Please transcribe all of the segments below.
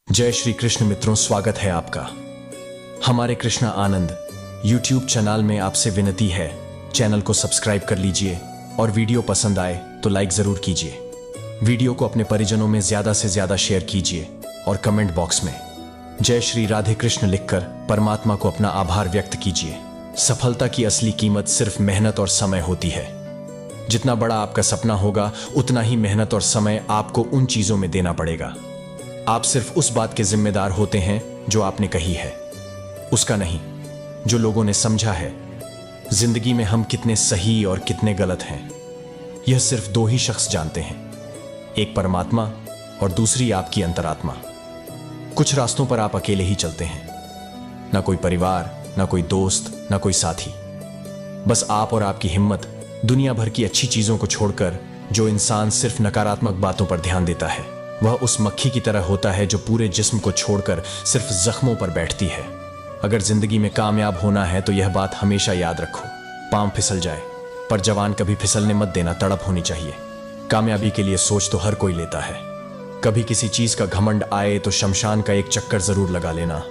जय श्री कृष्ण मित्रों, स्वागत है आपका हमारे कृष्णा आनंद YouTube चैनल में। आपसे विनती है, चैनल को सब्सक्राइब कर लीजिए और वीडियो पसंद आए तो लाइक जरूर कीजिए। वीडियो को अपने परिजनों में ज्यादा से ज्यादा शेयर कीजिए और कमेंट बॉक्स में जय श्री राधे कृष्ण लिखकर परमात्मा को अपना आभार व्यक्त कीजिए। सफलता की असली कीमत सिर्फ मेहनत और समय होती है। जितना बड़ा आपका सपना होगा, उतना ही मेहनत और समय आपको उन चीजों में देना पड़ेगा। आप सिर्फ उस बात के जिम्मेदार होते हैं जो आपने कही है, उसका नहीं जो लोगों ने समझा है। जिंदगी में हम कितने सही और कितने गलत हैं, यह सिर्फ दो ही शख्स जानते हैं, एक परमात्मा और दूसरी आपकी अंतरात्मा। कुछ रास्तों पर आप अकेले ही चलते हैं, ना कोई परिवार, ना कोई दोस्त, ना कोई साथी। बस आप और आपकी हिम्मत। दुनिया भर की अच्छी चीजों को छोड़कर जो इंसान सिर्फ नकारात्मक बातों पर ध्यान देता है, वह उस मक्खी की तरह होता है जो पूरे जिस्म को छोड़कर सिर्फ जख्मों पर बैठती है। अगर जिंदगी में कामयाब होना है तो यह बात हमेशा याद रखो, पांव फिसल जाए पर जवान कभी फिसलने मत देना। तड़प होनी चाहिए। कामयाबी के लिए सोच तो हर कोई लेता है। कभी किसी चीज का घमंड आए तो शमशान का एक चक्कर जरूर लगा लेना।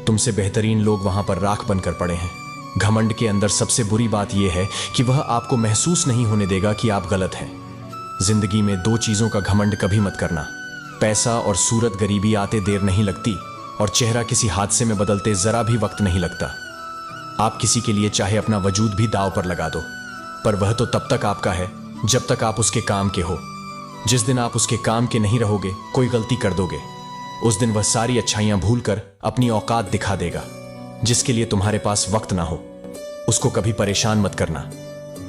तुमसे बेहतरीन लोग वहां पर राख बनकर पड़े हैं। घमंड के अंदर सबसे बुरी बात यह है कि वह आपको महसूस नहीं होने देगा कि आप गलत हैं। जिंदगी में दो चीजों का घमंड कभी मत करना, पैसा और सूरत। गरीबी आते देर नहीं लगती और चेहरा किसी हादसे में बदलते जरा भी वक्त नहीं लगता। आप किसी के लिए चाहे अपना वजूद भी दांव पर लगा दो, पर वह तो तब तक आपका है जब तक आप उसके काम के हो। जिस दिन आप उसके काम के नहीं रहोगे, कोई गलती कर दोगे, उस दिन वह सारी अच्छाइयां भूलकर अपनी औकात दिखा देगा। जिसके लिए तुम्हारे पास वक्त ना हो, उसको कभी परेशान मत करना,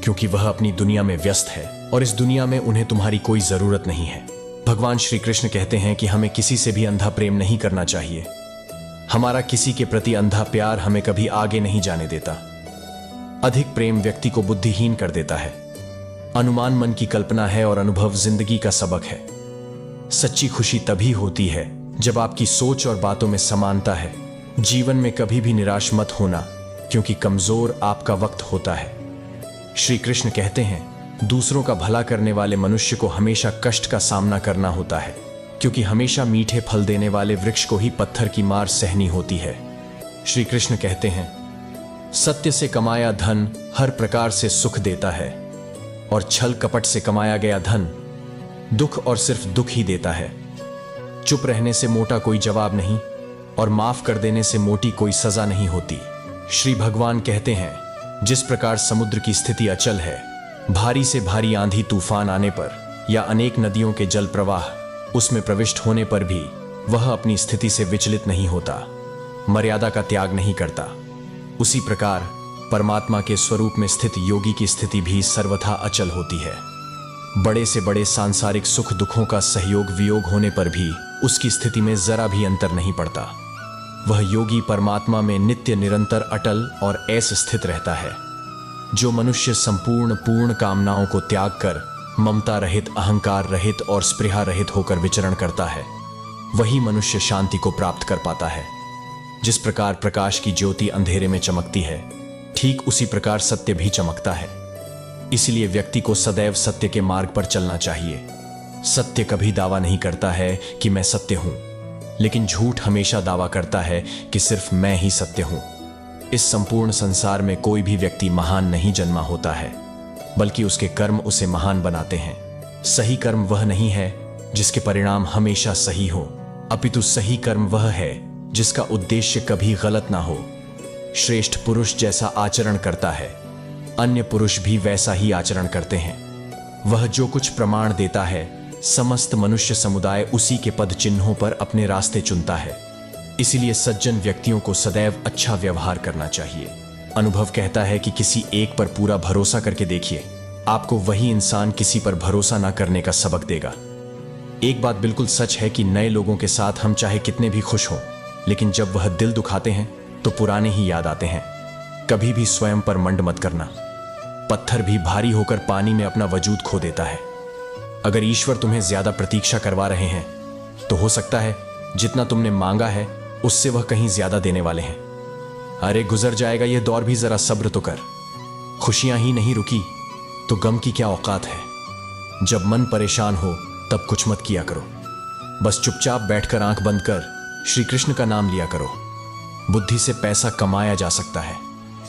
क्योंकि वह अपनी दुनिया में व्यस्त है और इस दुनिया में उन्हें तुम्हारी कोई जरूरत नहीं है। भगवान श्री कृष्ण कहते हैं कि हमें किसी से भी अंधा प्रेम नहीं करना चाहिए। हमारा किसी के प्रति अंधा प्यार हमें कभी आगे नहीं जाने देता। अधिक प्रेम व्यक्ति को बुद्धिहीन कर देता है। अनुमान मन की कल्पना है और अनुभव जिंदगी का सबक है। सच्ची खुशी तभी होती है जब आपकी सोच और बातों में समानता है। जीवन में कभी भी निराश मत होना, क्योंकि कमजोर आपका वक्त होता है। श्री कृष्ण कहते हैं, दूसरों का भला करने वाले मनुष्य को हमेशा कष्ट का सामना करना होता है, क्योंकि हमेशा मीठे फल देने वाले वृक्ष को ही पत्थर की मार सहनी होती है। श्री कृष्ण कहते हैं, सत्य से कमाया धन हर प्रकार से सुख देता है, और छल कपट से कमाया गया धन दुख और सिर्फ दुख ही देता है। चुप रहने से मोटा कोई जवाब नहीं, और माफ कर देने से मोटी कोई सजा नहीं होती। श्री भगवान कहते हैं, जिस प्रकार समुद्र की स्थिति अचल है, भारी से भारी आंधी तूफान आने पर या अनेक नदियों के जल प्रवाह उसमें प्रविष्ट होने पर भी वह अपनी स्थिति से विचलित नहीं होता, मर्यादा का त्याग नहीं करता, उसी प्रकार परमात्मा के स्वरूप में स्थित योगी की स्थिति भी सर्वथा अचल होती है। बड़े से बड़े सांसारिक सुख दुखों का सहयोग वियोग होने पर भी उसकी स्थिति में जरा भी अंतर नहीं पड़ता। वह योगी परमात्मा में नित्य निरंतर अटल और ऐसे स्थित रहता है। जो मनुष्य संपूर्ण पूर्ण कामनाओं को त्याग कर ममता रहित, अहंकार रहित और स्पृहा रहित होकर विचरण करता है, वही मनुष्य शांति को प्राप्त कर पाता है। जिस प्रकार प्रकाश की ज्योति अंधेरे में चमकती है, ठीक उसी प्रकार सत्य भी चमकता है। इसलिए व्यक्ति को सदैव सत्य के मार्ग पर चलना चाहिए। सत्य कभी दावा नहीं करता है कि मैं सत्य हूं, लेकिन झूठ हमेशा दावा करता है कि सिर्फ मैं ही सत्य हूं। इस संपूर्ण संसार में कोई भी व्यक्ति महान नहीं जन्मा होता है, बल्कि उसके कर्म उसे महान बनाते हैं। सही कर्म वह नहीं है जिसके परिणाम हमेशा सही हो, अपितु सही कर्म वह है जिसका उद्देश्य कभी गलत ना हो। श्रेष्ठ पुरुष जैसा आचरण करता है, अन्य पुरुष भी वैसा ही आचरण करते हैं। वह जो कुछ प्रमाण देता है, समस्त मनुष्य समुदाय उसी के पद चिन्हों पर अपने रास्ते चुनता है। इसीलिए सज्जन व्यक्तियों को सदैव अच्छा व्यवहार करना चाहिए। अनुभव कहता है कि किसी एक पर पूरा भरोसा करके देखिए, आपको वही इंसान किसी पर भरोसा ना करने का सबक देगा। एक बात बिल्कुल सच है कि नए लोगों के साथ हम चाहे कितने भी खुश हों, लेकिन जब वह दिल दुखाते हैं तो पुराने ही याद आते हैं। कभी भी स्वयं पर मंड मत करना। पत्थर भी भारी होकर पानी में अपना वजूद खो देता है। अगर ईश्वर तुम्हें ज्यादा प्रतीक्षा करवा रहे हैं, तो हो सकता है जितना तुमने मांगा है उससे वह कहीं ज्यादा देने वाले हैं। अरे गुजर जाएगा यह दौर भी, जरा सब्र तो कर। खुशियां ही नहीं रुकी तो गम की क्या औकात है। जब मन परेशान हो तब कुछ मत किया करो, बस चुपचाप बैठकर आंख बंद कर श्री कृष्ण का नाम लिया करो। बुद्धि से पैसा कमाया जा सकता है,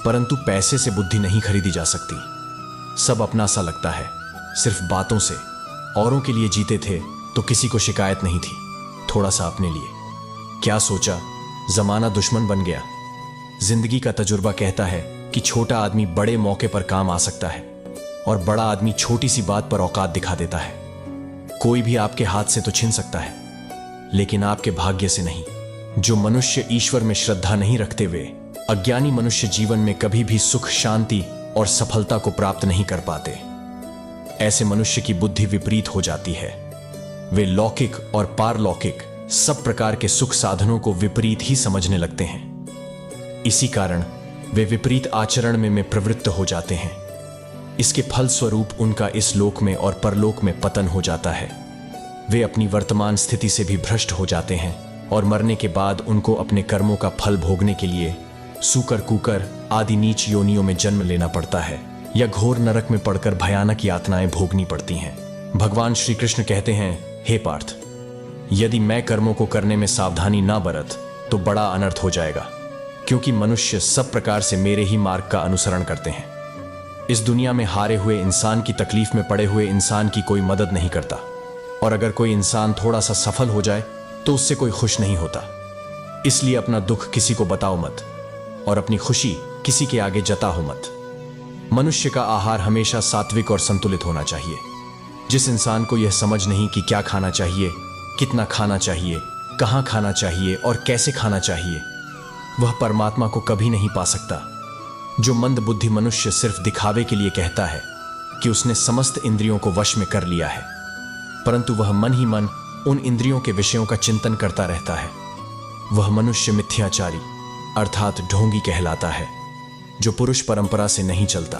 परंतु पैसे से बुद्धि नहीं खरीदी जा सकती। सब अपना सा लगता है, सिर्फ बातों से। औरों के लिए जीते थे तो किसी को शिकायत नहीं थी, थोड़ा सा अपने लिए। क्या सोचा, जमाना दुश्मन बन गया। जिंदगी का तजुर्बा कहता है कि छोटा आदमी बड़े मौके पर काम आ सकता है और बड़ा आदमी छोटी सी बात पर औकात दिखा देता है। कोई भी आपके हाथ से तो छीन सकता है, लेकिन आपके भाग्य से नहीं। जो मनुष्य ईश्वर में श्रद्धा नहीं रखते वे अज्ञानी मनुष्य जीवन में कभी भी सुख, शांति और सफलता को प्राप्त नहीं कर पाते। ऐसे मनुष्य की बुद्धि विपरीत हो जाती है। वे लौकिक और पारलौकिक सब प्रकार के सुख साधनों को विपरीत ही समझने लगते हैं। इसी कारण वे विपरीत आचरण में प्रवृत्त हो जाते हैं। इसके फलस्वरूप उनका इस लोक में और परलोक में पतन हो जाता है। वे अपनी वर्तमान स्थिति से भी भ्रष्ट हो जाते हैं और मरने के बाद उनको अपने कर्मों का फल भोगने के लिए सूकर, कुकर आदि नीच योनियों में जन्म लेना पड़ता है या घोर नरक में पड़कर भयानक यातनाएं भोगनी पड़ती हैं। भगवान श्री कृष्ण कहते हैं, हे पार्थ, यदि मैं कर्मों को करने में सावधानी ना बरत तो बड़ा अनर्थ हो जाएगा, क्योंकि मनुष्य सब प्रकार से मेरे ही मार्ग का अनुसरण करते हैं। इस दुनिया में हारे हुए इंसान की तकलीफ में पड़े हुए इंसान की कोई मदद नहीं करता, और अगर कोई इंसान थोड़ा सा सफल हो जाए तो उससे कोई खुश नहीं होता। इसलिए अपना दुख किसी को बताओ मत और अपनी खुशी किसी के आगे जताओ मत। मनुष्य का आहार हमेशा सात्विक और संतुलित होना चाहिए। जिस इंसान को यह समझ नहीं कि क्या खाना चाहिए, कितना खाना चाहिए, कहां खाना चाहिए और कैसे खाना चाहिए, वह परमात्मा को कभी नहीं पा सकता। जो मंद बुद्धि मनुष्य सिर्फ दिखावे के लिए कहता है कि उसने समस्त इंद्रियों को वश में कर लिया है, परंतु वह मन ही मन उन इंद्रियों के विषयों का चिंतन करता रहता है, वह मनुष्य मिथ्याचारी अर्थात ढोंगी कहलाता है, जो पुरुष परंपरा से नहीं चलता,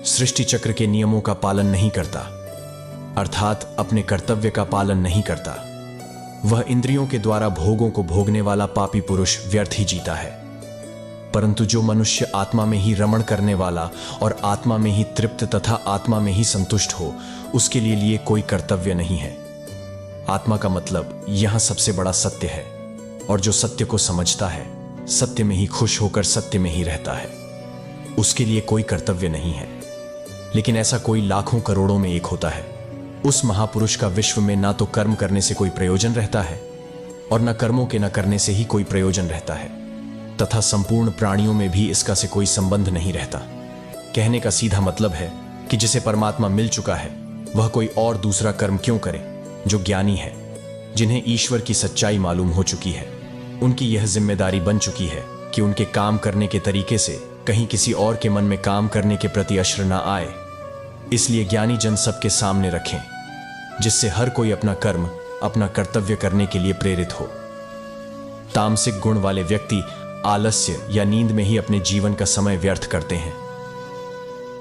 सृष्टि चक्र के नियमों का पालन नहीं करता, अर्थात अपने कर्तव्य का पालन नहीं करता। वह इंद्रियों के द्वारा भोगों को भोगने वाला पापी पुरुष व्यर्थ ही जीता है। परंतु जो मनुष्य आत्मा में ही रमण करने वाला और आत्मा में ही तृप्त तथा आत्मा में ही संतुष्ट हो, उसके लिए कोई कर्तव्य नहीं है। आत्मा का मतलब यहां सबसे बड़ा सत्य है, और जो सत्य को समझता है सत्य में ही खुश होकर सत्य में ही रहता है, उसके लिए कोई कर्तव्य नहीं है। लेकिन ऐसा कोई लाखों करोड़ों में एक होता है। उस महापुरुष का विश्व में ना तो कर्म करने से कोई प्रयोजन रहता है और न कर्मों के न करने से ही कोई प्रयोजन रहता है, तथा संपूर्ण प्राणियों में भी इसका से कोई संबंध नहीं रहता। कहने का सीधा मतलब है कि जिसे परमात्मा मिल चुका है वह कोई और दूसरा कर्म क्यों करे। जो ज्ञानी है, जिन्हें ईश्वर की सच्चाई मालूम हो चुकी है, उनकी यह जिम्मेदारी बन चुकी है कि उनके काम करने के तरीके से कहीं किसी और के मन में काम करने के प्रति अश्र न आए। इसलिए ज्ञानी जन सबके सामने रखें, जिससे हर कोई अपना कर्म, अपना कर्तव्य करने के लिए प्रेरित हो। तामसिक गुण वाले व्यक्ति आलस्य या नींद में ही अपने जीवन का समय व्यर्थ करते हैं।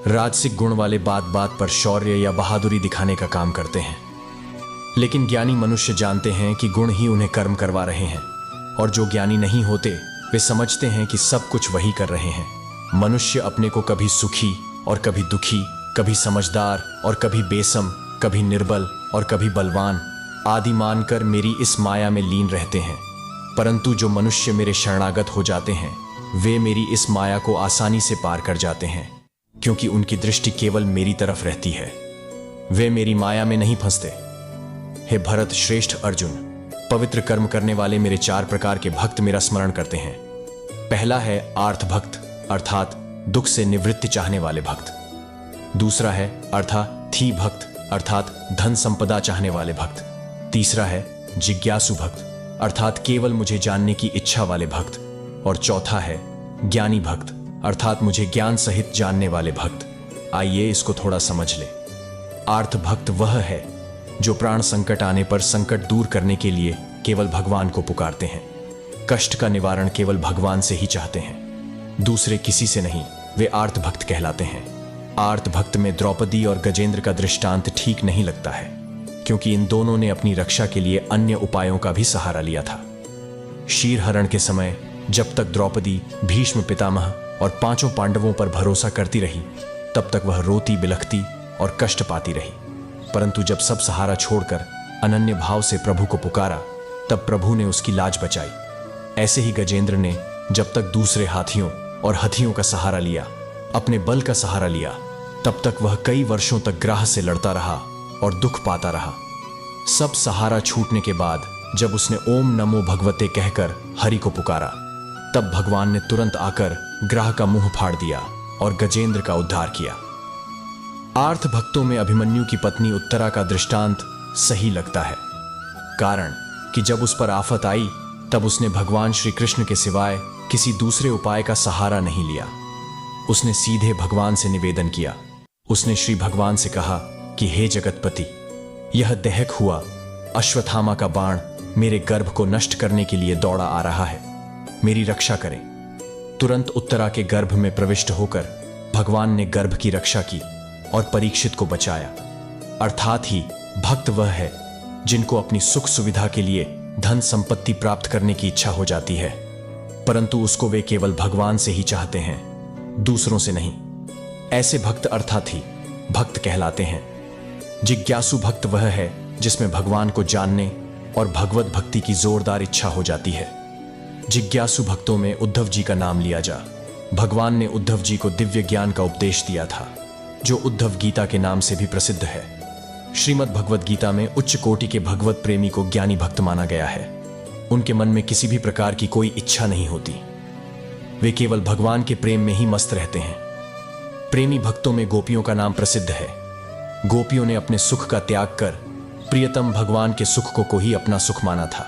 राजसिक गुण वाले बात बात पर शौर्य या बहादुरी दिखाने का काम करते हैं। लेकिन ज्ञानी मनुष्य जानते हैं कि गुण ही उन्हें कर्म करवा रहे हैं, और जो ज्ञानी नहीं होते वे समझते हैं कि सब कुछ वही कर रहे हैं। मनुष्य अपने को कभी सुखी और कभी दुखी, कभी समझदार और कभी बेसम, कभी निर्बल और कभी बलवान आदि मानकर मेरी इस माया में लीन रहते हैं। परंतु जो मनुष्य मेरे शरणागत हो जाते हैं वे मेरी इस माया को आसानी से पार कर जाते हैं, क्योंकि उनकी दृष्टि केवल मेरी तरफ रहती है। वे मेरी माया में नहीं फंसते। हे भरत श्रेष्ठ अर्जुन, पवित्र कर्म करने वाले मेरे 4 प्रकार के भक्त मेरा स्मरण करते हैं। पहला है आर्थ भक्त, अर्थात दुख से निवृत्ति चाहने वाले भक्त। दूसरा है अर्थाथी भक्त, अर्थात धन संपदा चाहने वाले भक्त। तीसरा है जिज्ञासु भक्त, अर्थात केवल मुझे जानने की इच्छा वाले भक्त। और चौथा है ज्ञानी भक्त, अर्थात मुझे ज्ञान सहित जानने वाले भक्त। आइए इसको थोड़ा समझ ले। आर्थ भक्त वह है जो प्राण संकट आने पर संकट दूर करने के लिए केवल भगवान को पुकारते हैं। कष्ट का निवारण केवल भगवान से ही चाहते हैं, दूसरे किसी से नहीं। वे आर्त भक्त कहलाते हैं। आर्त भक्त में द्रौपदी और गजेंद्र का दृष्टांत ठीक नहीं लगता है, क्योंकि इन दोनों ने अपनी रक्षा के लिए अन्य उपायों का भी सहारा लिया था। शीरहरण के समय जब तक द्रौपदी भीष्म पितामह और 5 पांडवों पर भरोसा करती रही, तब तक वह रोती बिलखती और कष्ट पाती रही। परंतु जब सब सहारा छोड़कर अनन्य भाव से प्रभु को पुकारा, तब प्रभु ने उसकी लाज बचाई। ऐसे ही गजेंद्र ने जब तक दूसरे हाथियों और हथियों का सहारा लिया, अपने बल का सहारा लिया, तब तक वह कई वर्षों तक ग्राह से लड़ता रहा और दुख पाता रहा। सब सहारा छूटने के बाद जब उसने ओम नमो भगवते कहकर हरि को पुकारा, तब भगवान ने तुरंत आकर ग्राह का मुंह फाड़ दिया और गजेंद्र का उद्धार किया। आर्थ भक्तों में अभिमन्यु की पत्नी उत्तरा का दृष्टांत सही लगता है, कारण कि जब उस पर आफत आई तब उसने भगवान श्री कृष्ण के सिवाय किसी दूसरे उपाय का सहारा नहीं लिया। उसने सीधे भगवान से निवेदन किया। उसने श्री भगवान से कहा कि हे जगतपति, यह दहक हुआ अश्वत्थामा का बाण मेरे गर्भ को नष्ट करने के लिए दौड़ा आ रहा है, मेरी रक्षा करें। तुरंत उत्तरा के गर्भ में प्रविष्ट होकर भगवान ने गर्भ की रक्षा की और परीक्षित को बचाया। अर्थात ही भक्त वह है जिनको अपनी सुख सुविधा के लिए धन संपत्ति प्राप्त करने की इच्छा हो जाती है, परंतु उसको वे केवल भगवान से ही चाहते हैं, दूसरों से नहीं। ऐसे भक्त अर्थात ही भक्त कहलाते हैं। जिज्ञासु भक्त वह है जिसमें भगवान को जानने और भगवत भक्ति की जोरदार इच्छा हो जाती है। जिज्ञासु भक्तों में उद्धव जी का नाम लिया जा। भगवान ने उद्धव जी को दिव्य ज्ञान का उपदेश दिया था, जो उद्धव गीता के नाम से भी प्रसिद्ध है। श्रीमद् भगवत गीता में उच्च कोटि के भगवत प्रेमी को ज्ञानी भक्त माना गया है। उनके मन में किसी भी प्रकार की कोई इच्छा नहीं होती, वे केवल भगवान के प्रेम में ही मस्त रहते हैं। प्रेमी भक्तों में गोपियों का नाम प्रसिद्ध है। गोपियों ने अपने सुख का त्याग कर प्रियतम भगवान के सुख को ही अपना सुख माना था।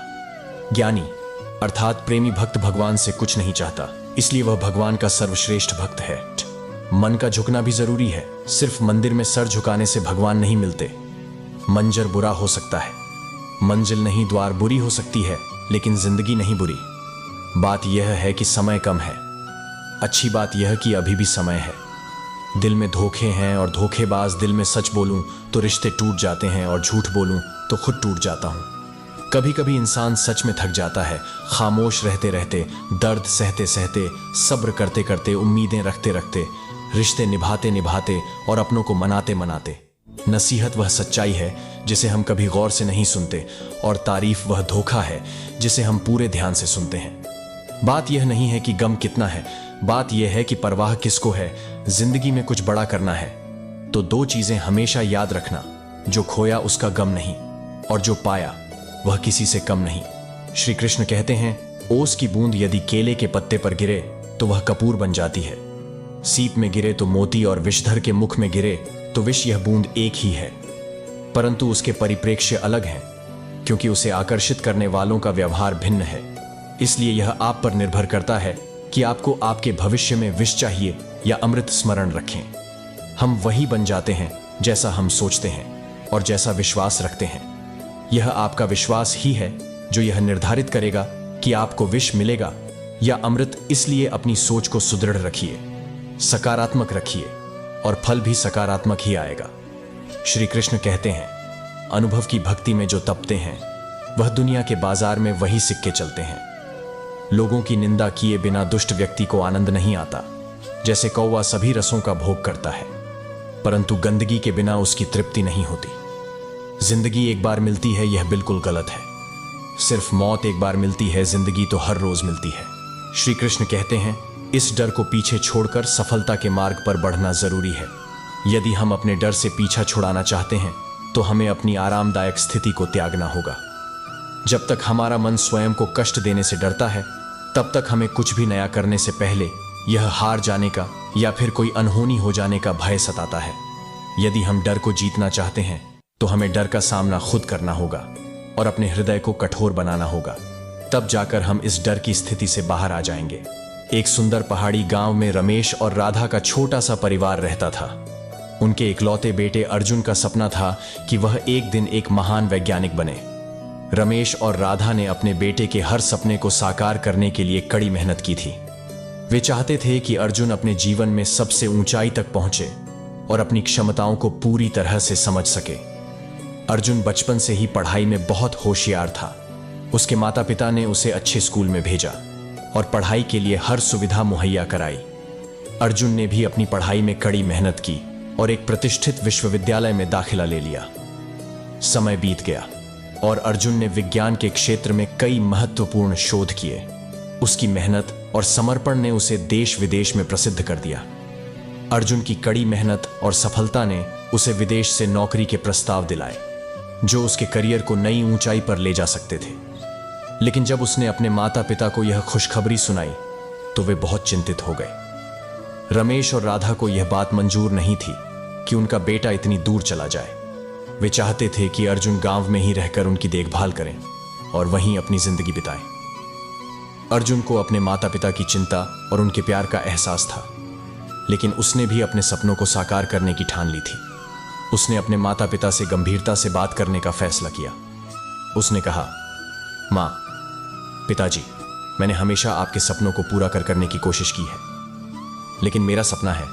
ज्ञानी अर्थात प्रेमी भक्त भगवान से कुछ नहीं चाहता, इसलिए वह भगवान का सर्वश्रेष्ठ भक्त है। मन का झुकना भी जरूरी है, सिर्फ मंदिर में सर झुकाने से भगवान नहीं मिलते। मंजर बुरा हो सकता है, मंजिल नहीं द्वार बुरी हो सकती है, लेकिन जिंदगी नहीं बुरी। बात यह है कि समय कम है। अच्छी बात यह कि अभी भी समय है। दिल में धोखे हैं और धोखेबाज दिल में सच बोलूं तो रिश्ते टूट जाते हैं और झूठ बोलूं तो खुद टूट जाता हूं। कभी कभी इंसान सच में थक जाता है, खामोश रहते रहते, दर्द सहते सहते, सब्र करते करते, उम्मीदें रखते रखते, रिश्ते निभाते निभाते और अपनों को मनाते मनाते। नसीहत वह सच्चाई है जिसे हम कभी गौर से नहीं सुनते, और तारीफ वह धोखा है जिसे हम पूरे ध्यान से सुनते हैं। बात यह नहीं है कि गम कितना है, बात यह है कि परवाह किसको है। जिंदगी में कुछ बड़ा करना है तो दो चीजें हमेशा याद रखना, जो खोया उसका गम नहीं, और जो पाया वह किसी से कम नहीं। श्री कृष्ण कहते हैं, ओस की बूंद यदि केले के पत्ते पर गिरे तो वह कपूर बन जाती है, सीप में गिरे तो मोती, और विषधर के मुख में गिरे तो विष। यह बूंद एक ही है, परंतु उसके परिप्रेक्ष्य अलग हैं, क्योंकि उसे आकर्षित करने वालों का व्यवहार भिन्न है। इसलिए यह आप पर निर्भर करता है कि आपको आपके भविष्य में विष चाहिए या अमृत स्मरण रखें। हम वही बन जाते हैं जैसा हम सोचते हैं और जैसा विश्वास रखते हैं। यह आपका विश्वास ही है जो यह निर्धारित करेगा कि आपको विष मिलेगा या अमृत। इसलिए अपनी सोच को सुदृढ़ रखिए, सकारात्मक रखिए, और फल भी सकारात्मक ही आएगा। श्री कृष्ण कहते हैं, अनुभव की भक्ति में जो तपते हैं वह दुनिया के बाजार में वही सिक्के चलते हैं। लोगों की निंदा किए बिना दुष्ट व्यक्ति को आनंद नहीं आता। जैसे कौवा सभी रसों का भोग करता है, परंतु गंदगी के बिना उसकी तृप्ति नहीं होती। जिंदगी एक बार मिलती है, यह बिल्कुल गलत है। सिर्फ मौत एक बार मिलती है, जिंदगी तो हर रोज मिलती है। श्री कृष्ण कहते हैं, इस डर को पीछे छोड़कर सफलता के मार्ग पर बढ़ना जरूरी है। यदि हम अपने डर से पीछा छुड़ाना चाहते हैं तो हमें अपनी आरामदायक स्थिति को त्यागना होगा। जब तक हमारा मन स्वयं को कष्ट देने से डरता है, तब तक हमें कुछ भी नया करने से पहले यह हार जाने का या फिर कोई अनहोनी हो जाने का भय सताता है। यदि हम डर को जीतना चाहते हैं तो हमें डर का सामना खुद करना होगा और अपने हृदय को कठोर बनाना होगा। तब जाकर हम इस डर की स्थिति से बाहर आ जाएंगे। एक सुंदर पहाड़ी गांव में रमेश और राधा का छोटा सा परिवार रहता था। उनके इकलौते बेटे अर्जुन का सपना था कि वह एक दिन एक महान वैज्ञानिक बने। रमेश और राधा ने अपने बेटे के हर सपने को साकार करने के लिए कड़ी मेहनत की थी। वे चाहते थे कि अर्जुन अपने जीवन में सबसे ऊंचाई तक पहुंचे और अपनी क्षमताओं को पूरी तरह से समझ सके। अर्जुन बचपन से ही पढ़ाई में बहुत होशियार था। उसके माता पिता ने उसे अच्छे स्कूल में भेजा और पढ़ाई के लिए हर सुविधा मुहैया कराई। अर्जुन ने भी अपनी पढ़ाई में कड़ी मेहनत की और एक प्रतिष्ठित विश्वविद्यालय में दाखिला ले लिया। समय बीत गया। और अर्जुन ने विज्ञान के क्षेत्र में कई महत्वपूर्ण शोध किए। उसकी मेहनत और समर्पण ने उसे देश विदेश में प्रसिद्ध कर दिया। अर्जुन की कड़ी मेहनत और सफलता ने उसे विदेश से नौकरी के प्रस्ताव दिलाए, जो उसके करियर को नई ऊंचाई पर ले जा सकते थे। लेकिन जब उसने अपने माता पिता को यह खुशखबरी सुनाई तो वे बहुत चिंतित हो गए। रमेश और राधा को यह बात मंजूर नहीं थी कि उनका बेटा इतनी दूर चला जाए। वे चाहते थे कि अर्जुन गांव में ही रहकर उनकी देखभाल करें और वहीं अपनी जिंदगी बिताए। अर्जुन को अपने माता पिता की चिंता और उनके प्यार का एहसास था, लेकिन उसने भी अपने सपनों को साकार करने की ठान ली थी। उसने अपने माता पिता से गंभीरता से बात करने का फैसला किया। उसने कहा, मां, पिताजी, मैंने हमेशा आपके सपनों को पूरा करने की कोशिश की है, लेकिन मेरा सपना है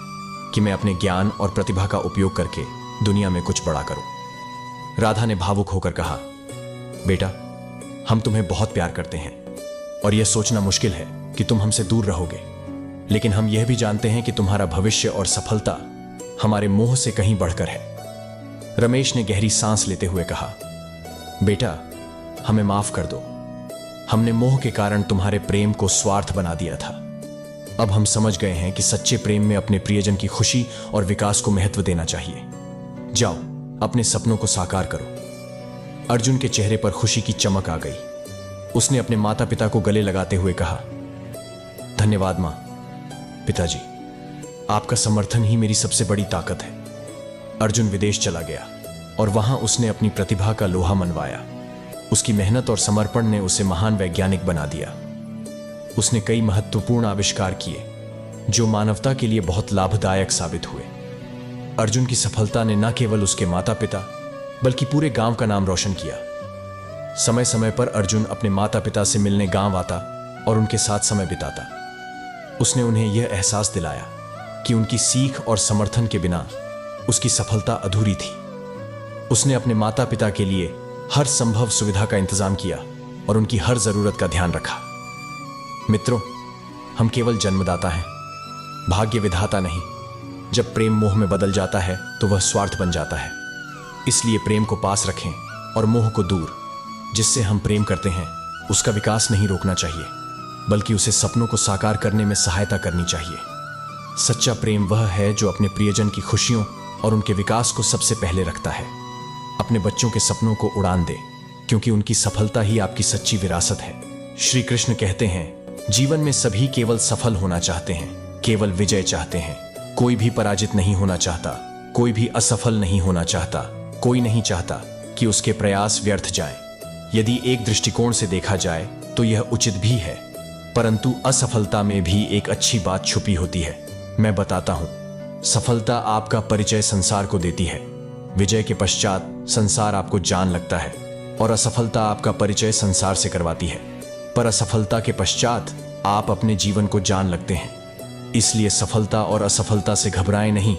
कि मैं अपने ज्ञान और प्रतिभा का उपयोग करके दुनिया में कुछ बड़ा करूं। राधा ने भावुक होकर कहा, बेटा, हम तुम्हें बहुत प्यार करते हैं और यह सोचना मुश्किल है कि तुम हमसे दूर रहोगे, लेकिन हम यह भी जानते हैं कि तुम्हारा भविष्य और सफलता हमारे मोह से कहीं बढ़कर है। रमेश ने गहरी सांस लेते हुए कहा, बेटा, हमें माफ कर दो। हमने मोह के कारण तुम्हारे प्रेम को स्वार्थ बना दिया था। अब हम समझ गए हैं कि सच्चे प्रेम में अपने प्रियजन की खुशी और विकास को महत्व देना चाहिए। जाओ, अपने सपनों को साकार करो। अर्जुन के चेहरे पर खुशी की चमक आ गई। उसने अपने माता पिता को गले लगाते हुए कहा, धन्यवाद मां, पिताजी, आपका समर्थन ही मेरी सबसे बड़ी ताकत है। अर्जुन विदेश चला गया और वहां उसने अपनी प्रतिभा का लोहा मनवाया। उसकी मेहनत और समर्पण ने उसे महान वैज्ञानिक बना दिया। उसने कई महत्वपूर्ण आविष्कार किए जो मानवता के लिए बहुत लाभदायक साबित हुए। अर्जुन की सफलता ने न केवल उसके माता पिता बल्कि पूरे गांव का नाम रोशन किया। समय समय पर अर्जुन अपने माता पिता से मिलने गांव आता और उनके साथ समय बिताता। उसने उन्हें यह एहसास दिलाया कि उनकी सीख और समर्थन के बिना उसकी सफलता अधूरी थी। उसने अपने माता पिता के लिए हर संभव सुविधा का इंतजाम किया और उनकी हर जरूरत का ध्यान रखा। मित्रों, हम केवल जन्मदाता हैं, भाग्य विधाता नहीं। जब प्रेम मोह में बदल जाता है तो वह स्वार्थ बन जाता है। इसलिए प्रेम को पास रखें और मोह को दूर। जिससे हम प्रेम करते हैं उसका विकास नहीं रोकना चाहिए, बल्कि उसे सपनों को साकार करने में सहायता करनी चाहिए। सच्चा प्रेम वह है जो अपने प्रियजन की खुशियों और उनके विकास को सबसे पहले रखता है। अपने बच्चों के सपनों को उड़ान दे, क्योंकि उनकी सफलता ही आपकी सच्ची विरासत है। श्री कृष्ण कहते हैं, जीवन में सभी केवल सफल होना चाहते हैं, केवल विजय चाहते हैं। कोई भी पराजित नहीं होना चाहता, कोई भी असफल नहीं होना चाहता, कोई नहीं चाहता कि उसके प्रयास व्यर्थ जाएं। यदि एक दृष्टिकोण से देखा जाए तो यह उचित भी है, परंतु असफलता में भी एक अच्छी बात छुपी होती है। मैं बताता हूं, सफलता आपका परिचय संसार को देती है। विजय के पश्चात संसार आपको जान लगता है और असफलता आपका परिचय संसार से करवाती है। पर असफलता के पश्चात आप अपने जीवन को जान लगते हैं। इसलिए सफलता और असफलता से घबराएं नहीं।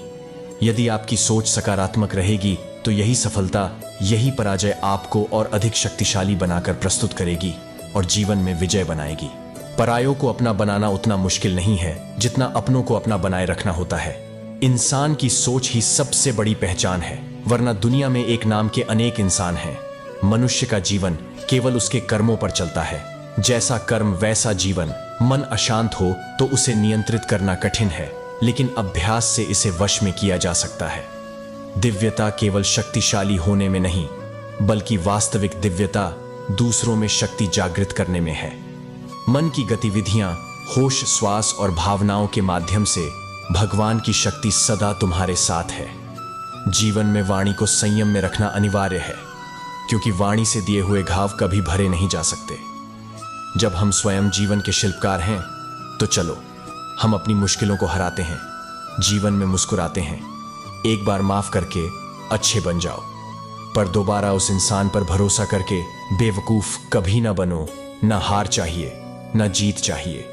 यदि आपकी सोच सकारात्मक रहेगी तो यही सफलता, यही पराजय आपको और अधिक शक्तिशाली बनाकर प्रस्तुत करेगी और जीवन में विजय बनाएगी। परायों को अपना बनाना उतना मुश्किल नहीं है जितना अपनों को अपना बनाए रखना होता है। इंसान की सोच ही सबसे बड़ी पहचान है, वरना दुनिया में एक नाम के अनेक इंसान हैं। मनुष्य का जीवन केवल उसके कर्मों पर चलता है। जैसा कर्म वैसा जीवन। मन अशांत हो तो उसे नियंत्रित करना कठिन है, लेकिन अभ्यास से इसे वश में किया जा सकता है। दिव्यता केवल शक्तिशाली होने में नहीं, बल्कि वास्तविक दिव्यता दूसरों में शक्ति जागृत करने में है। मन की गतिविधियां, होश, श्वास और भावनाओं के माध्यम से भगवान की शक्ति सदा तुम्हारे साथ है। जीवन में वाणी को संयम में रखना अनिवार्य है, क्योंकि वाणी से दिए हुए घाव कभी भरे नहीं जा सकते। जब हम स्वयं जीवन के शिल्पकार हैं तो चलो हम अपनी मुश्किलों को हराते हैं, जीवन में मुस्कुराते हैं। एक बार माफ करके अच्छे बन जाओ, पर दोबारा उस इंसान पर भरोसा करके बेवकूफ कभी ना बनो। ना हार चाहिए, ना जीत चाहिए।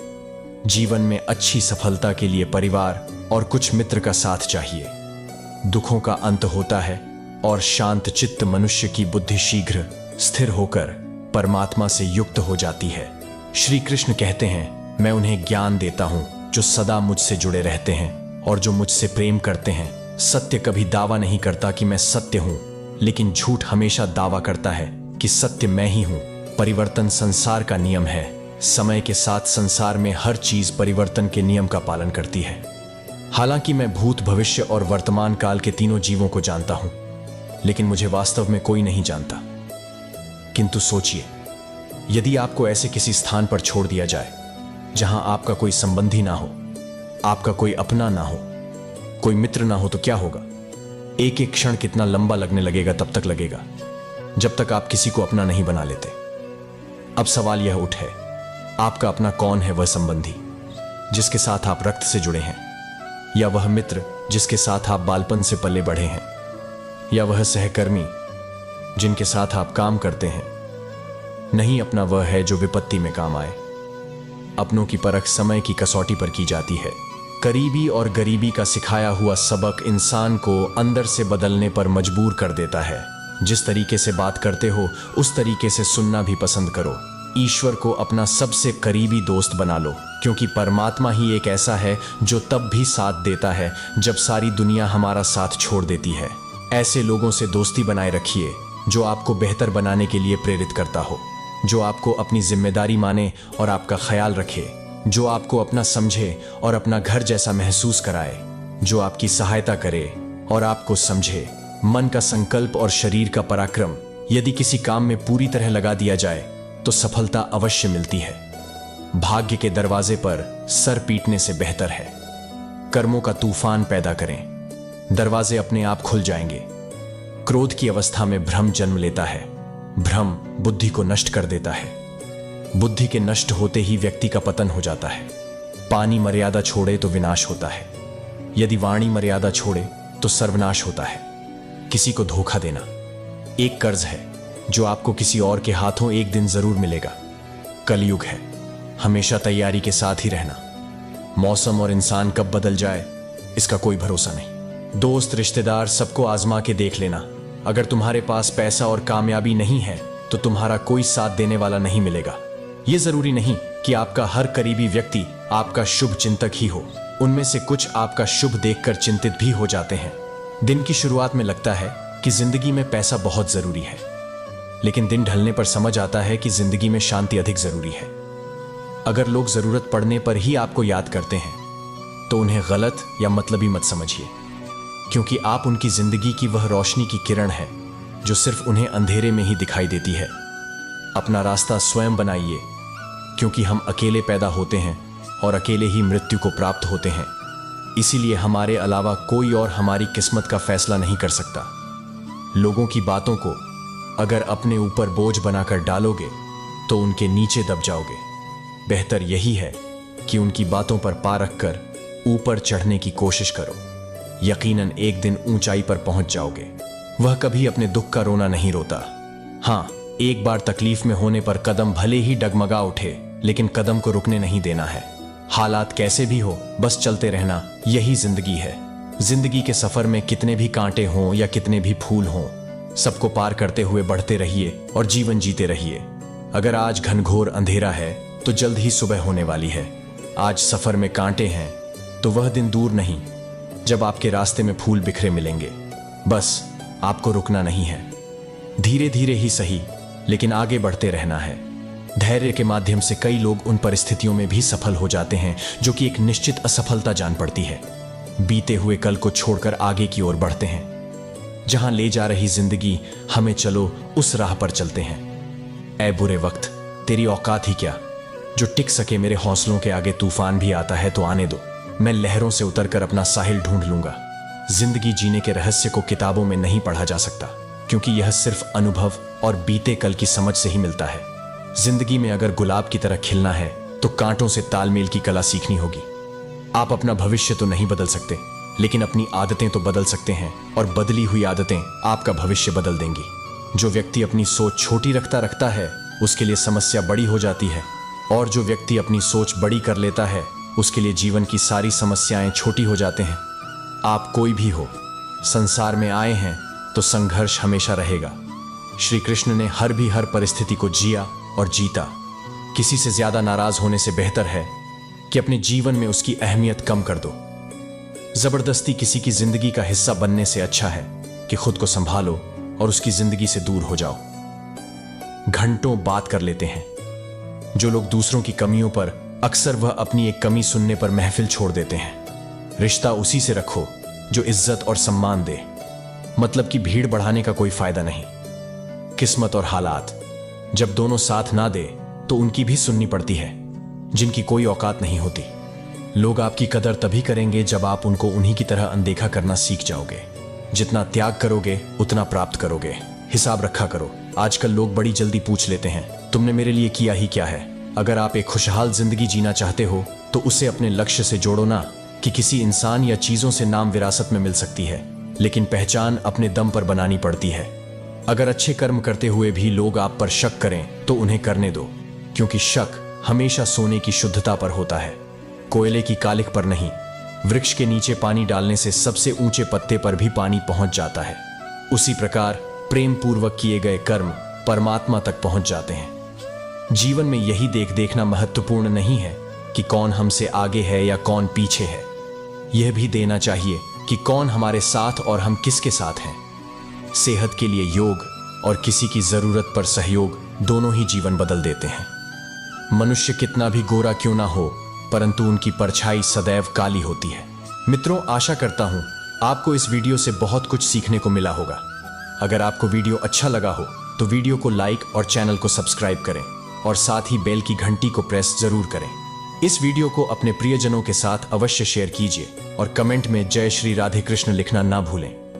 जीवन में अच्छी सफलता के लिए परिवार और कुछ मित्र का साथ चाहिए। दुखों का अंत होता है और शांत चित्त मनुष्य की बुद्धि शीघ्र स्थिर होकर परमात्मा से युक्त हो जाती है। श्री कृष्ण कहते हैं, मैं उन्हें ज्ञान देता हूं जो सदा मुझसे जुड़े रहते हैं और जो मुझसे प्रेम करते हैं। सत्य कभी दावा नहीं करता कि मैं सत्य हूं, लेकिन झूठ हमेशा दावा करता है कि सत्य मैं ही हूं, परिवर्तन संसार का नियम है। समय के साथ संसार में हर चीज परिवर्तन के नियम का पालन करती है। हालांकि मैं भूत, भविष्य और वर्तमान काल के तीनों जीवों को जानता हूं, लेकिन मुझे वास्तव में कोई नहीं जानता। किंतु सोचिए, यदि आपको ऐसे किसी स्थान पर छोड़ दिया जाए जहां आपका कोई संबंधी ना हो, आपका कोई अपना ना हो, कोई मित्र ना हो, तो क्या होगा? एक एक क्षण कितना लंबा लगने लगेगा, तब तक लगेगा जब तक आप किसी को अपना नहीं बना लेते। अब सवाल यह उठे, आपका अपना कौन है? वह संबंधी जिसके साथ आप रक्त से जुड़े हैं, या वह मित्र जिसके साथ आप बालपन से पले बढ़े हैं, या वह सहकर्मी जिनके साथ आप काम करते हैं? नहीं, अपना वह है जो विपत्ति में काम आए। अपनों की परख समय की कसौटी पर की जाती है। करीबी और गरीबी का सिखाया हुआ सबक इंसान को अंदर से बदलने पर मजबूर कर देता है। जिस तरीके से बात करते हो उस तरीके से सुनना भी पसंद करो। ईश्वर को अपना सबसे करीबी दोस्त बना लो, क्योंकि परमात्मा ही एक ऐसा है जो तब भी साथ देता है जब सारी दुनिया हमारा साथ छोड़ देती है। ऐसे लोगों से दोस्ती बनाए रखिए जो आपको बेहतर बनाने के लिए प्रेरित करता हो, जो आपको अपनी जिम्मेदारी माने और आपका ख्याल रखे, जो आपको अपना समझे और अपना घर जैसा महसूस कराए, जो आपकी सहायता करे और आपको समझे। मन का संकल्प और शरीर का पराक्रम यदि किसी काम में पूरी तरह लगा दिया जाए तो सफलता अवश्य मिलती है। भाग्य के दरवाजे पर सर पीटने से बेहतर है। कर्मों का तूफान पैदा करें, दरवाजे अपने आप खुल जाएंगे। क्रोध की अवस्था में भ्रम जन्म लेता है। भ्रम बुद्धि को नष्ट कर देता है। बुद्धि के नष्ट होते ही व्यक्ति का पतन हो जाता है। पानी मर्यादा छोड़े तो विनाश होता है, यदि वाणी मर्यादा छोड़े तो सर्वनाश होता है। किसी को धोखा देना एक कर्ज है जो आपको किसी और के हाथों एक दिन जरूर मिलेगा। कलयुग है, हमेशा तैयारी के साथ ही रहना। मौसम और इंसान कब बदल जाए इसका कोई भरोसा नहीं। दोस्त, रिश्तेदार सबको आजमा के देख लेना। अगर तुम्हारे पास पैसा और कामयाबी नहीं है तो तुम्हारा कोई साथ देने वाला नहीं मिलेगा। यह जरूरी नहीं कि आपका हर करीबी व्यक्ति आपका शुभ चिंतक ही हो। उनमें से कुछ आपका शुभ देखकर चिंतित भी हो जाते हैं। दिन की शुरुआत में लगता है कि जिंदगी में पैसा बहुत जरूरी है, लेकिन दिन ढलने पर समझ आता है कि जिंदगी में शांति अधिक जरूरी है। अगर लोग जरूरत पड़ने पर ही आपको याद करते हैं तो उन्हें गलत या मतलबी मत समझिए, क्योंकि आप उनकी जिंदगी की वह रोशनी की किरण है जो सिर्फ उन्हें अंधेरे में ही दिखाई देती है। अपना रास्ता स्वयं बनाइए, क्योंकि हम अकेले पैदा होते हैं और अकेले ही मृत्यु को प्राप्त होते हैं। इसीलिए हमारे अलावा कोई और हमारी किस्मत का फैसला नहीं कर सकता। लोगों की बातों को अगर अपने ऊपर बोझ बनाकर डालोगे तो उनके नीचे दब जाओगे। बेहतर यही है कि उनकी बातों पर पा रखकर ऊपर चढ़ने की कोशिश करो। यकीनन एक दिन ऊंचाई पर पहुंच जाओगे। वह कभी अपने दुख का रोना नहीं रोता। हां, एक बार तकलीफ में होने पर कदम भले ही डगमगा उठे, लेकिन कदम को रुकने नहीं देना है। हालात कैसे भी हो, बस चलते रहना, यही जिंदगी है। जिंदगी के सफर में कितने भी कांटे हों या कितने भी फूल हों, सबको पार करते हुए बढ़ते रहिए और जीवन जीते रहिए। अगर आज घनघोर अंधेरा है तो जल्द ही सुबह होने वाली है। आज सफर में कांटे हैं तो वह दिन दूर नहीं जब आपके रास्ते में फूल बिखरे मिलेंगे। बस आपको रुकना नहीं है, धीरे धीरे ही सही, लेकिन आगे बढ़ते रहना है। धैर्य के माध्यम से कई लोग उन परिस्थितियों में भी सफल हो जाते हैं जो कि एक निश्चित असफलता जान पड़ती है। बीते हुए कल को छोड़कर आगे की ओर बढ़ते हैं। जहां ले जा रही जिंदगी हमें, चलो उस राह पर चलते हैं। ऐ बुरे वक्त, तेरी औकात ही क्या जो टिक सके मेरे हौसलों के आगे। तूफान भी आता है तो आने दो, मैं लहरों से उतरकर अपना साहिल ढूंढ लूंगा। जिंदगी जीने के रहस्य को किताबों में नहीं पढ़ा जा सकता, क्योंकि यह सिर्फ अनुभव और बीते कल की समझ से ही मिलता है। जिंदगी में अगर गुलाब की तरह खिलना है तो कांटों से तालमेल की कला सीखनी होगी। आप अपना भविष्य तो नहीं बदल सकते, लेकिन अपनी आदतें तो बदल सकते हैं, और बदली हुई आदतें आपका भविष्य बदल देंगी। जो व्यक्ति अपनी सोच छोटी रखता है उसके लिए समस्या बड़ी हो जाती है, और जो व्यक्ति अपनी सोच बड़ी कर लेता है उसके लिए जीवन की सारी समस्याएं छोटी हो जाते हैं। आप कोई भी हो, संसार में आए हैं तो संघर्ष हमेशा रहेगा। श्री कृष्ण ने हर परिस्थिति को जिया और जीता। किसी से ज्यादा नाराज होने से बेहतर है कि अपने जीवन में उसकी अहमियत कम कर दो। जबरदस्ती किसी की जिंदगी का हिस्सा बनने से अच्छा है कि खुद को संभालो और उसकी जिंदगी से दूर हो जाओ। घंटों बात कर लेते हैं। जो लोग दूसरों की कमियों पर, अक्सर वह अपनी एक कमी सुनने पर महफिल छोड़ देते हैं। रिश्ता उसी से रखो जो इज्जत और सम्मान दे, मतलब कि भीड़ बढ़ाने का कोई फायदा नहीं। किस्मत और हालात जब दोनों साथ ना दे तो उनकी भी सुननी पड़ती है, जिनकी कोई औकात नहीं होती। लोग आपकी कदर तभी करेंगे जब आप उनको उन्हीं की तरह अनदेखा करना सीख जाओगे। जितना त्याग करोगे उतना प्राप्त करोगे। हिसाब रखा करो। आजकल लोग बड़ी जल्दी पूछ लेते हैं, तुमने मेरे लिए किया ही क्या है। अगर आप एक खुशहाल जिंदगी जीना चाहते हो तो उसे अपने लक्ष्य से जोड़ो ना, कि किसी इंसान या चीजों से नाम विरासत में मिल सकती है, लेकिन पहचान अपने दम पर बनानी पड़ती है। अगर अच्छे कर्म करते हुए भी लोग आप पर शक करें तो उन्हें करने दो, क्योंकि शक हमेशा सोने की शुद्धता पर होता है, कोयले की कालिख पर नहीं। वृक्ष के नीचे पानी डालने से सबसे ऊंचे पत्ते पर भी पानी पहुंच जाता है। उसी प्रकार प्रेम पूर्वक किए गए कर्म परमात्मा तक पहुंच जाते हैं। जीवन में यही देखना महत्वपूर्ण नहीं है कि कौन हमसे आगे है या कौन पीछे है। यह भी देना चाहिए कि कौन हमारे साथ और हम किसके साथ हैं। सेहत के लिए योग और किसी की जरूरत पर सहयोग दोनों ही जीवन बदल देते हैं। मनुष्य कितना भी गोरा क्यों ना हो, परंतु उनकी परछाई सदैव काली होती है। मित्रों, आशा करता हूं आपको इस वीडियो से बहुत कुछ सीखने को मिला होगा। अगर आपको वीडियो अच्छा लगा हो तो वीडियो को लाइक और चैनल को सब्सक्राइब करें, और साथ ही बेल की घंटी को प्रेस जरूर करें। इस वीडियो को अपने प्रियजनों के साथ अवश्य शेयर कीजिए और कमेंट में जय श्री राधे कृष्ण लिखना ना भूलें।